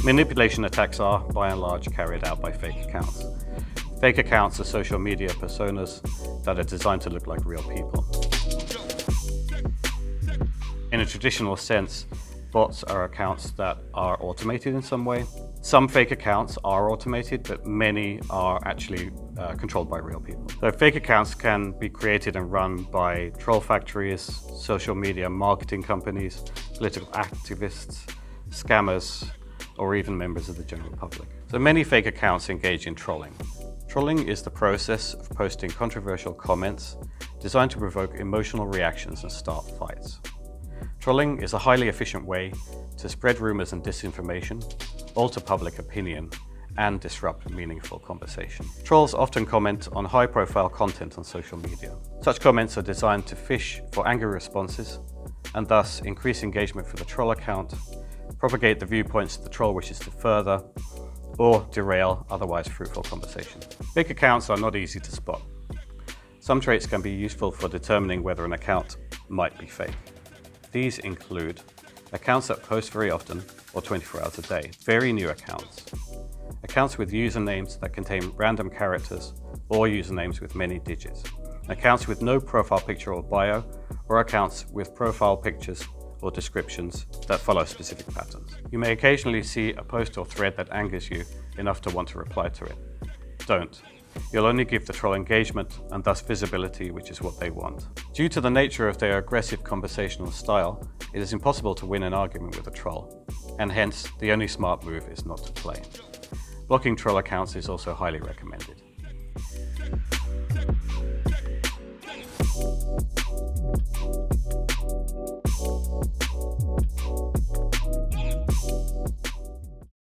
Manipulation attacks are, by and large, carried out by fake accounts. Fake accounts are social media personas that are designed to look like real people. In a traditional sense, bots are accounts that are automated in some way. Some fake accounts are automated, but many are actually controlled by real people. So fake accounts can be created and run by troll factories, social media marketing companies, political activists, scammers, or even members of the general public. So many fake accounts engage in trolling. Trolling is the process of posting controversial comments designed to provoke emotional reactions and start fights. Trolling is a highly efficient way to spread rumors and disinformation, alter public opinion, and disrupt meaningful conversation. Trolls often comment on high-profile content on social media. Such comments are designed to fish for angry responses and thus increase engagement for the troll account, propagate the viewpoints the troll wishes to further, or derail otherwise fruitful conversation. Fake accounts are not easy to spot. Some traits can be useful for determining whether an account might be fake. These include accounts that post very often or 24 hours a day, very new accounts, accounts with usernames that contain random characters or usernames with many digits, accounts with no profile picture or bio, or accounts with profile pictures or descriptions that follow specific patterns. You may occasionally see a post or thread that angers you enough to want to reply to it. Don't. You'll only give the troll engagement and thus visibility, which is what they want. Due to the nature of their aggressive conversational style, it is impossible to win an argument with a troll, and hence the only smart move is not to play. Blocking troll accounts is also highly recommended.